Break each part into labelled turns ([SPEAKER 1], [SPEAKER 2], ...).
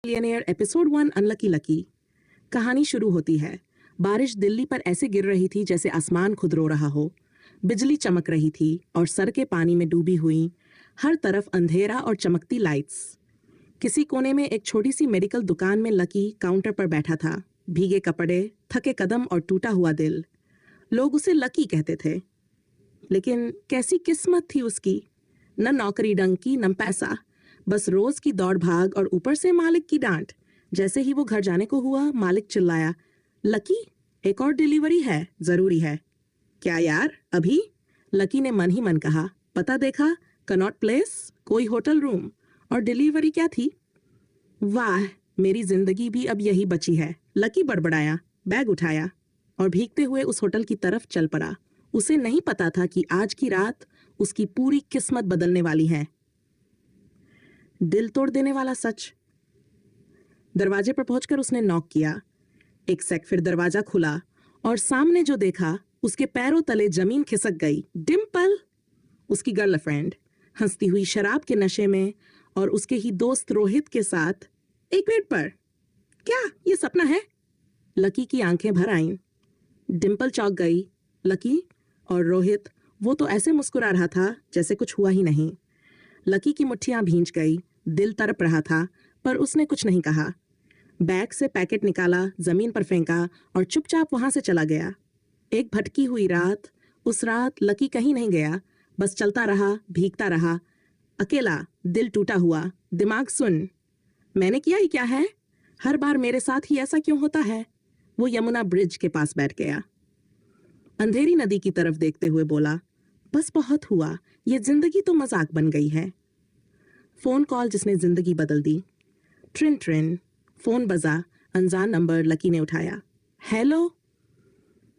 [SPEAKER 1] Millionaire episode 1 unlucky lucky. कहानी शुरू होती है। बारिश दिल्ली पर ऐसे गिर रही थी जैसे आसमान खुद रो रहा हो। बिजली चमक रही थी और सड़कें पानी में डूबी हुई। हर तरफ अंधेरा और चमकती लाइट्स। किसी कोने में एक छोटी सी मेडिकल दुकान में लकी काउंटर पर बैठा था। भीगे कपड़े, थके कदम और टूटा हुआ दिल। लोग उसे लकी कहते थे, लेकिन कैसी किस्मत थी उसकी। न नौकरी ढंग की, न पैसा, बस रोज की दौड़ भाग और ऊपर से मालिक की डांट। जैसे ही वो घर जाने को हुआ, मालिक चिल्लाया, लकी, एक और डिलीवरी है, जरूरी है। क्या यार, अभी? लकी ने मन ही मन कहा। पता देखा, कनॉट प्लेस, कोई होटल रूम। और डिलीवरी क्या थी? वाह, मेरी जिंदगी भी अब यही बची है। लकी बड़बड़ाया, बैग उठाया और भीगते हुए उस होटल की तरफ चल पड़ा। उसे नहीं पता था कि आज की रात उसकी पूरी किस्मत बदलने वाली है। दिल तोड़ देने वाला सच। दरवाजे पर पहुंचकर उसने नॉक किया। एक सेक फिर दरवाजा खुला और सामने जो देखा, उसके पैरों तले जमीन खिसक गई। डिम्पल, उसकी गर्लफ्रेंड, हंसती हुई शराब के नशे में और उसके ही दोस्त रोहित के साथ। एक मिनट पर, क्या ये सपना है? लकी की आंखें भर आईं। डिम्पल चौंक गई। लकी और रोहित, वो तो ऐसे मुस्कुरा रहा था जैसे कुछ हुआ ही नहीं। लकी की मुट्ठियां भींच गई, दिल तड़प रहा था, पर उसने कुछ नहीं कहा। बैग से पैकेट निकाला, जमीन पर फेंका और चुपचाप वहां से चला गया। एक भटकी हुई रात। उस रात लकी कहीं नहीं गया, बस चलता रहा, भीगता रहा, अकेला, दिल टूटा हुआ, दिमाग सुन। मैंने किया ही क्या है? हर बार मेरे साथ ही ऐसा क्यों होता है? वो यमुना ब्रिज के पास बैठ गया। अंधेरी नदी की तरफ देखते हुए बोला, बस बहुत हुआ, ये जिंदगी तो मजाक बन गई है। फोन कॉल जिसने जिंदगी बदल दी। ट्रिन ट्रिन, फोन बजा, अनजान नंबर। लकी ने उठाया। हेलो।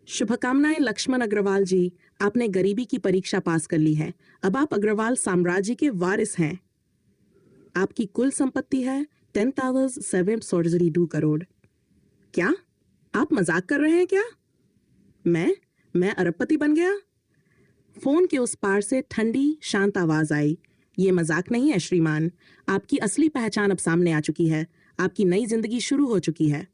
[SPEAKER 1] शुभकामनाएं लक्ष्मण अग्रवाल जी, आपने गरीबी की परीक्षा पास कर ली है। अब आप अग्रवाल साम्राज्य के वारिस हैं। आपकी कुल संपत्ति है 10,742 करोड़। क्या आप मजाक कर रहे हैं क्या? मैं अरबपति बन गया? फोन के उस पार से ठंडी शांत आवाज आई। ये मजाक नहीं है श्रीमान, आपकी असली पहचान अब सामने आ चुकी है। आपकी नई जिंदगी शुरू हो चुकी है।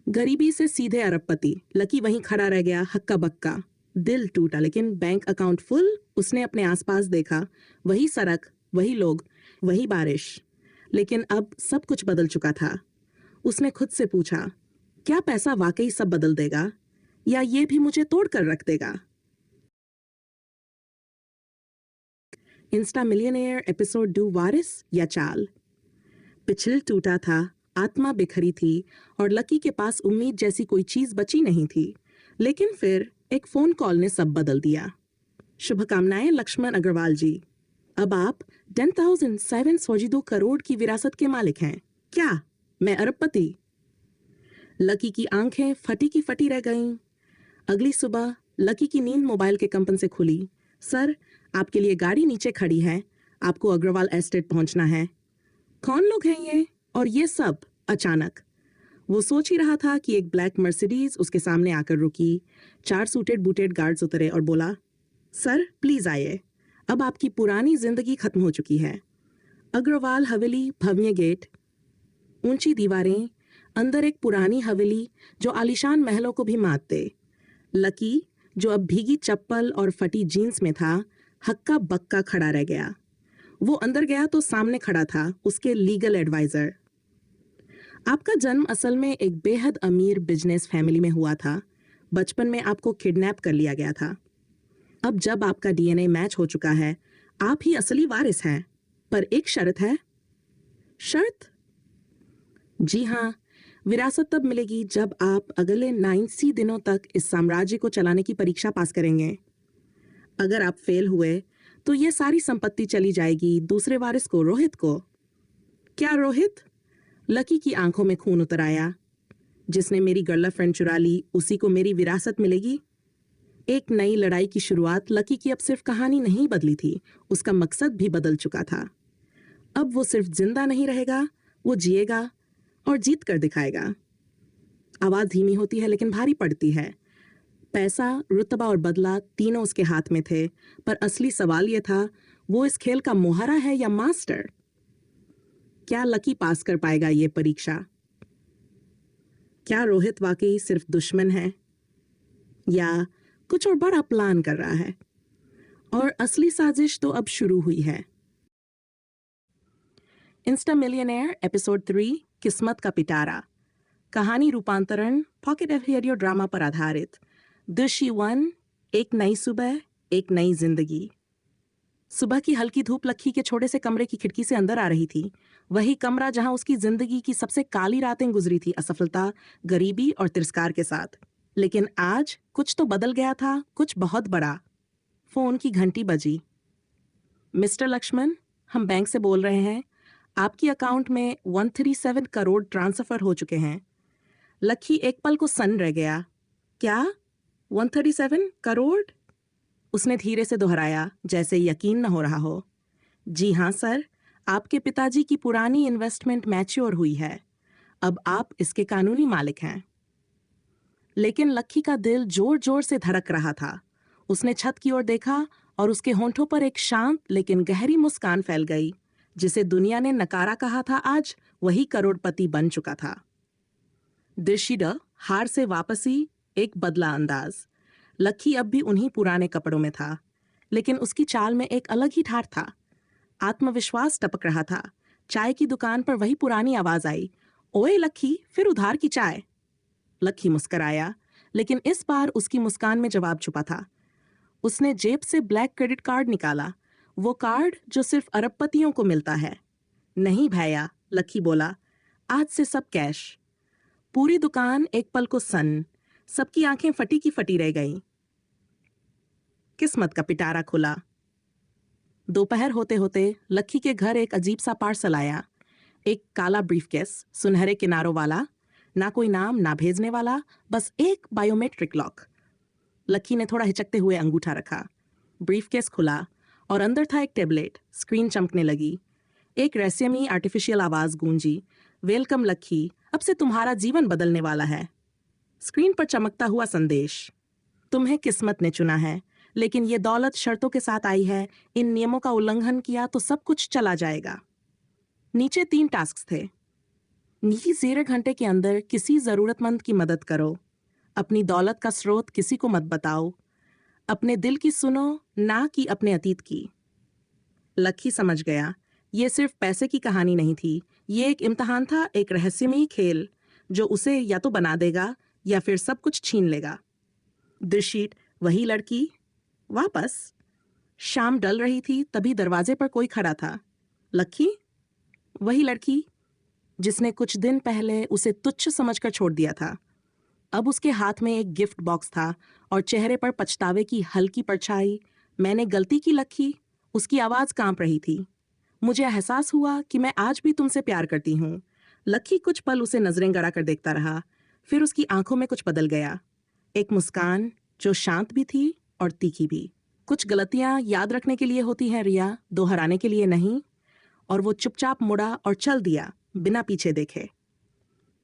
[SPEAKER 1] गरीबी से सीधे अरबपति। लकी वहीं खड़ा रह गया, हक्का बक्का। दिल टूटा, लेकिन बैंक अकाउंट फुल। उसने अपने आसपास देखा, वही सड़क, वही लोग, वही बारिश। लेकिन अब सब कुछ बदल चुका था। उसने खुद से पूछा, क्या पैसा वाकई सब बदल देगा, या ये भी मुझे तोड़ कर रख देगा? इंस्टा मिलियनेयर एपिसोड 2 वारिस या चाल। पिछल टूटा था, आत्मा बिखरी थी और लकी के पास उम्मीद जैसी कोई चीज बची नहीं थी। लेकिन फिर एक फोन कॉल ने सब बदल दिया। शुभकामनाएं लक्ष्मण अग्रवाल जी, अब आप 10,742 करोड़ की विरासत के मालिक हैं। क्या मैं अरबपति? लकी की आंखें फटी की फटी रह गईं। अगली सुबह लकी की नींद मोबाइल के कंपन से खुली। सर, आपके लिए गाड़ी नीचे खड़ी है, आपको अग्रवाल एस्टेट पहुंचना है। कौन लोग हैं ये और ये सब? अचानक वो सोच ही रहा था कि एक ब्लैक मर्सिडीज उसके सामने आकर रुकी। 4 सूटेड बूटेड गार्ड्स उतरे और बोला, सर प्लीज आइए, अब आपकी पुरानी जिंदगी खत्म हो चुकी है। अग्रवाल हवेली, भव्य गेट, ऊंची दीवारें, अंदर एक पुरानी हवेली जो आलीशान महलों को भी मात दे। लकी, जो अब भीगी चप्पल और फटी जीन्स में था, हक्का बक्का खड़ा रह गया। वो अंदर गया तो सामने खड़ा था उसके लीगल एडवाइजर। आपका जन्म असल में एक बेहद अमीर बिजनेस फैमिली में हुआ था। बचपन में आपको किडनैप कर लिया गया था। अब जब आपका डीएनए मैच हो चुका है, आप ही असली वारिस हैं। पर एक शर्त है। शर्त? जी हाँ, विरासत तब मिलेगी जब आप अगले 90 दिनों तक इस साम्राज्य को चलाने की परीक्षा पास करेंगे। अगर आप फेल हुए तो ये सारी संपत्ति चली जाएगी दूसरे वारिस को, रोहित को। क्या रोहित? लकी की आंखों में खून उतर आया। जिसने मेरी गर्लफ्रेंड चुरा ली, उसी को मेरी विरासत मिलेगी? एक नई लड़ाई की शुरुआत। लकी की अब सिर्फ कहानी नहीं बदली थी, उसका मकसद भी बदल चुका था। अब वो सिर्फ जिंदा नहीं रहेगा, वो जिएगा और जीत कर दिखाएगा। आवाज धीमी होती है लेकिन भारी पड़ती है। पैसा, रुतबा और बदला तीनों उसके हाथ में थे, पर असली सवाल यह था, वो इस खेल का मोहरा है या मास्टर? क्या लकी पास कर पाएगा ये परीक्षा? क्या रोहित वाकई सिर्फ दुश्मन है या कुछ और बड़ा प्लान कर रहा है? और असली साजिश तो अब शुरू हुई है। इंस्टा मिलियनेयर एपिसोड 3 किस्मत का पिटारा। कहानी रूपांतरण पॉकेट एफ रेडियो ड्रामा पर आधारित। दृश्य 1 एक नई सुबह, एक नई जिंदगी। सुबह की हल्की धूप लक्की के छोटे से कमरे की खिड़की से अंदर आ रही थी। वही कमरा जहां उसकी जिंदगी की सबसे काली रातें गुजरी थी, असफलता, गरीबी और तिरस्कार के साथ। लेकिन आज कुछ तो बदल गया था, कुछ बहुत बड़ा। फोन की घंटी बजी। मिस्टर लक्ष्मण, हम बैंक से बोल रहे हैं। आपकी अकाउंट में 137 करोड़ ट्रांसफर हो चुके हैं। लक्की एक पल को सन्न रह गया। क्या? 137 करोड़? उसने धीरे से दोहराया, जैसे यकीन न हो रहा हो। जी हाँ सर, आपके पिताजी की पुरानी इन्वेस्टमेंट मैच्योर हुई है। अब आप इसके कानूनी मालिक हैं। लेकिन लक्की का दिल जोर जोर से धड़क रहा था। उसने छत की ओर देखा और उसके होंठों पर एक शांत लेकिन गहरी मुस्कान फैल गई। जिसे दुनिया ने नकारा कहा था, आज वही करोड़पति बन चुका था। दृश्य हार से वापसी, एक बदला अंदाज। लक्की अब भी उन्हीं पुराने कपड़ों में था, लेकिन उसकी चाल में एक अलग ही ठाठ था। आत्मविश्वास टपक रहा था। चाय की दुकान पर वही पुरानी आवाज आई, ओए लक्की, फिर उधार की चाय। लक्की मुस्कराया, लेकिन इस बार उसकी मुस्कान में जवाब छुपा था। उसने जेब से ब्लैक क्रेडिट कार्ड निकाला, वो कार्ड जो सिर्फ अरबपतियों को मिलता है। नहीं भैया, लक्की बोला, आज से सब कैश। पूरी दुकान एक पल को सन्न, सबकी आंखें फटी की फटी रह गईं। किस्मत का पिटारा खुला। दोपहर होते होते लक्की के घर एक अजीब सा पार्सल आया। एक काला ब्रीफकेस, सुनहरे किनारों वाला, ना कोई नाम ना भेजने वाला, बस एक बायोमेट्रिक लॉक। लक्की ने थोड़ा हिचकते हुए अंगूठा रखा। ब्रीफकेस खुला और अंदर था एक टेबलेट। स्क्रीन चमकने लगी। एक रहस्यमयी आर्टिफिशियल आवाज गूंजी, वेलकम लक्की, अब से तुम्हारा जीवन बदलने वाला है। स्क्रीन पर चमकता हुआ संदेश, तुम्हें किस्मत ने चुना है, लेकिन ये दौलत शर्तों के साथ आई है। इन नियमों का उल्लंघन किया तो सब कुछ चला जाएगा। नीचे 3 टास्क थे। नीचे 0 घंटे के अंदर किसी जरूरतमंद की मदद करो। अपनी दौलत का स्रोत किसी को मत बताओ। अपने दिल की सुनो, ना कि अपने अतीत की। लक्की समझ गया, ये सिर्फ पैसे की कहानी नहीं थी। ये एक इम्तिहान था, एक रहस्यमयी खेल जो उसे या तो बना देगा या फिर सब कुछ छीन लेगा। दृश्यशीट वही लड़की वापस। शाम ढल रही थी, तभी दरवाजे पर कोई खड़ा था। लक्की? वही लड़की जिसने कुछ दिन पहले उसे तुच्छ समझकर छोड़ दिया था। अब उसके हाथ में एक गिफ्ट बॉक्स था और चेहरे पर पछतावे की हल्की परछाई। मैंने गलती की लक्की, उसकी आवाज कांप रही थी। मुझे एहसास हुआ कि मैं आज भी तुमसे प्यार करती हूँ। लक्की कुछ पल उसे नजरें गड़ा कर देखता रहा, फिर उसकी आंखों में कुछ बदल गया। एक मुस्कान जो शांत भी थी और तीखी भी। कुछ गलतियां याद रखने के लिए होती हैं रिया, दोहराने के लिए नहीं। और वो चुपचाप मुड़ा और चल दिया, बिना पीछे देखे।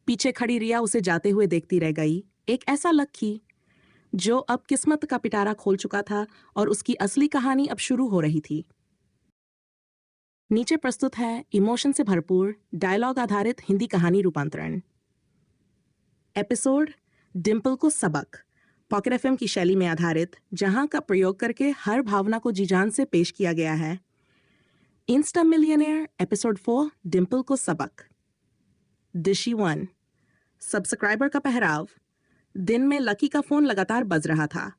[SPEAKER 1] पीछे खड़ी रिया उसे जाते हुए देखती रह गई। एक ऐसा लक्की जो अब किस्मत का पिटारा खोल चुका था और उसकी असली कहानी अब शुरू हो रही थी। नीचे प्रस्तुत है इमोशन से भरपूर डायलॉग आधारित हिंदी कहानी रूपांतरण। एपिसोड डिंपल को सबक, पॉकेट एफएम की शैली में आधारित, जहां का प्रयोग करके हर भावना को जीजान से पेश किया गया है। इंस्टा मिलियनेयर एपिसोड 4 डिंपल को सबक। दृश्य 1 सब्सक्राइबर का पहराव। दिन में लकी का फोन लगातार बज रहा था।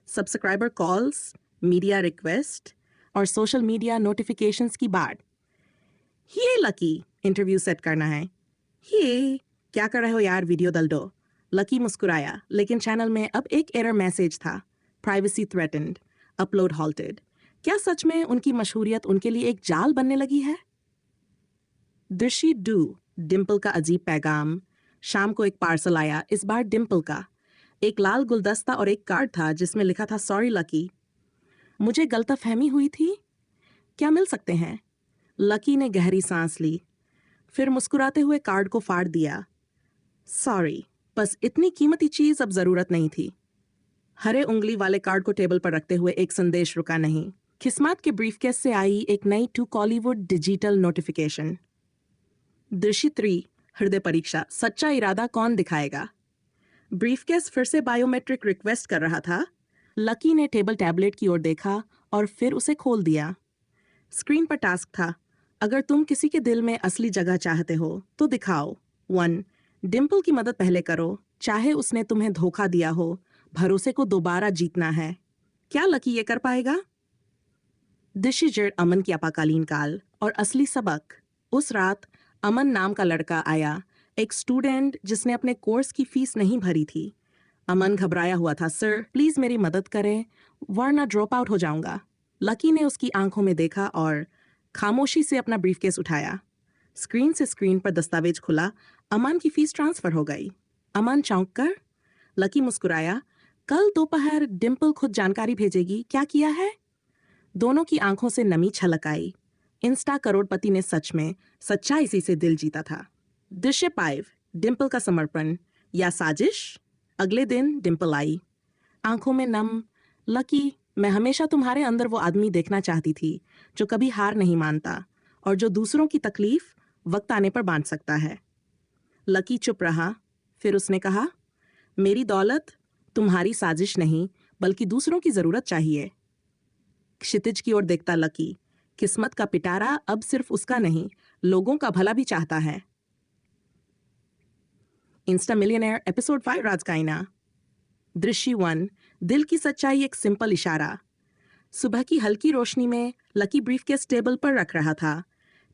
[SPEAKER 1] सब्सक्राइबर कॉल्स, मीडिया रिक्वेस्ट और सोशल मीडिया नोटिफिकेशंस की बाढ़। ये लकी, इंटरव्यू सेट करना है। ये क्या कर रहे हो यार, वीडियो डाल दो। लकी मुस्कुराया, लेकिन चैनल में अब एक एरर मैसेज था, प्राइवेसी थ्रेटन्ड, अपलोड हॉल्टेड। क्या सच में उनकी मशहूरियत उनके लिए एक जाल बनने लगी है? दृश्य 2 डिंपल का अजीब पैगाम। शाम को एक पार्सल आया, इस बार डिंपल का। एक लाल गुलदस्ता और एक कार्ड था जिसमें लिखा था, सॉरी लकी, मुझे गलतफहमी हुई थी, क्या मिल सकते हैं? लकी ने गहरी सांस ली, फिर मुस्कुराते हुए कार्ड को फाड़ दिया। सॉरी, बस इतनी कीमती चीज अब जरूरत नहीं थी। हरे उंगली वाले कार्ड को टेबल पर रखते हुए एक संदेश रुका नहीं। किस्मत के ब्रीफकेस से आई एक नई टू कॉलीवुड डिजिटल नोटिफिकेशन। दृश्य 3, हृदय परीक्षा, सच्चा इरादा कौन दिखाएगा। ब्रीफकेस फिर से बायोमेट्रिक रिक्वेस्ट कर रहा था। लकी ने टेबल टैबलेट की ओर देखा और फिर उसे खोल दिया। स्क्रीन पर टास्क था, अगर तुम किसी के दिल में असली जगह चाहते हो तो दिखाओ। 1. डिम्पल की मदद पहले करो, चाहे उसने तुम्हें धोखा दिया हो, भरोसे को दोबारा जीतना है। क्या लकी ये कर पाएगा? दिशिजर अमन की आपातकालीन काल और असली सबक। उस रात अमन नाम का लड़का आया, एक स्टूडेंट जिसने अपने कोर्स की फीस नहीं भरी थी। अमन घबराया हुआ था, सर प्लीज मेरी मदद करें वरना ड्रॉप आउट हो जाऊंगा। लकी ने उसकी आंखों में देखा और खामोशी से अपना ब्रीफकेस उठाया। स्क्रीन से स्क्रीन पर दस्तावेज खुला, अमन की फीस ट्रांसफर हो गई। अमन चौंक कर, लकी मुस्कुराया, कल दोपहर डिम्पल खुद जानकारी भेजेगी, क्या किया है? दोनों की आंखों से नमी छलक आई। इंस्टा करोड़पति ने सच में सच्चाई इसी से दिल जीता था। दृश्य 5, डिम्पल का समर्पण या साजिश। अगले दिन डिम्पल आई, आंखों में नम। लकी, मैं हमेशा तुम्हारे अंदर वो आदमी देखना चाहती थी जो कभी हार नहीं मानता और जो दूसरों की तकलीफ वक्त आने पर बांट सकता है। लकी चुप रहा, फिर उसने कहा, मेरी दौलत तुम्हारी साजिश नहीं बल्कि दूसरों की जरूरत चाहिए। क्षितिज की ओर देखता लकी, किस्मत का पिटारा अब सिर्फ उसका नहीं, लोगों का भला भी चाहता है। इंस्टा मिलियनेयर एपिसोड 5, राज का आईना। दृश्य 1, दिल की सच्चाई एक सिंपल इशारा। सुबह की हल्की रोशनी में लकी ब्रीफकेस टेबल पर रख रहा था।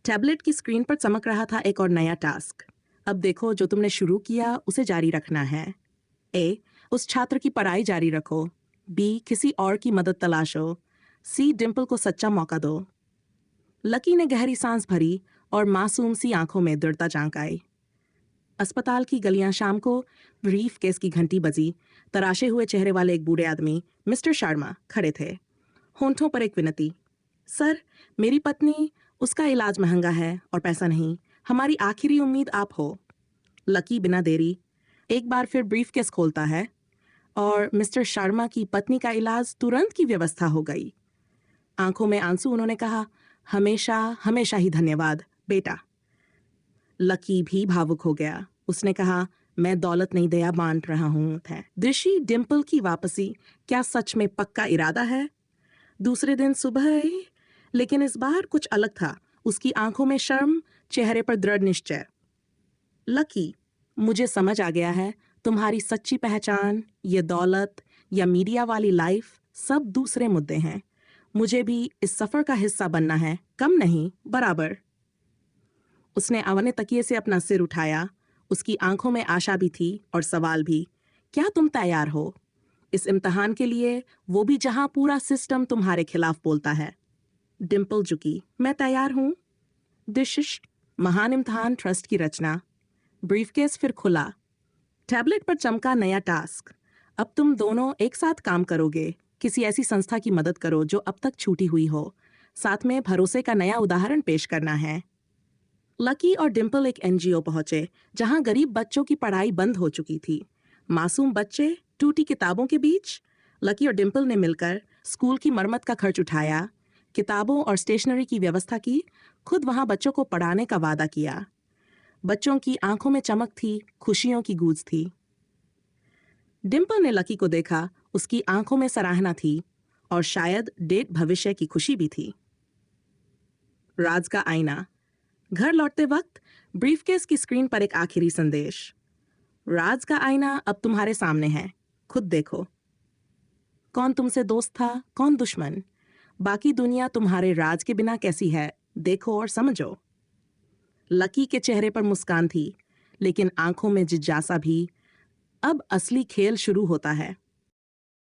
[SPEAKER 1] टैबलेट की स्क्रीन पर चमक रहा था एक और नया टास्क। अब देखो, जो तुमने शुरू किया उसे जारी रखना है। ए, उस छात्र की पढ़ाई जारी रखो। बी, किसी और की मदद तलाशो। सी, डिम्पल को सच्चा मौका दो। लकी ने गहरी सांस भरी और मासूम सी आंखों में दृढ़ता झांक आई। अस्पताल की गलियां शाम को ब्रीफ केस की घंटी बजी। तराशे हुए चेहरे वाले एक बूढ़े आदमी, मिस्टर शर्मा, खड़े थे। होंठों पर एक विनती, सर मेरी पत्नी, उसका इलाज महंगा है और पैसा नहीं, हमारी आखिरी उम्मीद आप हो। लकी बिना देरी एक बार फिर ब्रीफ केस खोलता है और मिस्टर शर्मा की पत्नी का इलाज तुरंत की व्यवस्था हो गई। आंखों में आंसू उन्होंने कहा, हमेशा हमेशा ही धन्यवाद बेटा। लकी भी भावुक हो गया। उसने कहा, मैं दौलत नहीं दया बांट रहा हूँ। दृश्य डिम्पल की वापसी क्या सच में पक्का इरादा है? दूसरे दिन सुबह आई, लेकिन इस बार कुछ अलग था। उसकी आंखों में शर्म, चेहरे पर दृढ़ निश्चय। लकी, मुझे समझ आ गया है, तुम्हारी सच्ची पहचान, ये दौलत या मीडिया वाली लाइफ सब दूसरे मुद्दे हैं। मुझे भी इस सफर का हिस्सा बनना है, कम नहीं बराबर। उसने अवने तकिए से अपना सिर उठाया। उसकी आंखों में आशा भी थी और सवाल भी। क्या तुम तैयार हो इस इम्तिहान के लिए, वो भी जहां पूरा सिस्टम तुम्हारे खिलाफ बोलता है? डिम्पल झुकी, मैं तैयार हूं। दिशिश, महान इम्तिहान ट्रस्ट की रचना। ब्रीफकेस फिर खुला। टैबलेट पर चमका नया टास्क। अब तुम दोनों एक साथ काम करोगे, किसी ऐसी संस्था की मदद करो जो अब तक छूटी हुई हो। साथ में भरोसे का नया उदाहरण पेश करना है। लकी और डिम्पल एक एनजीओ पहुंचे जहां गरीब बच्चों की पढ़ाई बंद हो चुकी थी। मासूम बच्चे टूटी किताबों के बीच। लकी और डिम्पल ने मिलकर स्कूल की मरम्मत का खर्च उठाया, किताबों और स्टेशनरी की व्यवस्था की, खुद वहां बच्चों को पढ़ाने का वादा किया। बच्चों की आंखों में चमक थी, खुशियों की गूंज थी। डिम्पल ने लकी को देखा, उसकी आंखों में सराहना थी और शायद डेट भविष्य की खुशी भी थी। राज का आईना। घर लौटते वक्त ब्रीफकेस की स्क्रीन पर एक आखिरी संदेश, राज का आईना अब तुम्हारे सामने है, खुद देखो। कौन तुमसे दोस्त था, कौन दुश्मन, बाकी दुनिया तुम्हारे राज के बिना कैसी है, देखो और समझो। लकी के चेहरे पर मुस्कान थी, लेकिन आंखों में जिज्ञासा भी। अब असली खेल शुरू होता है।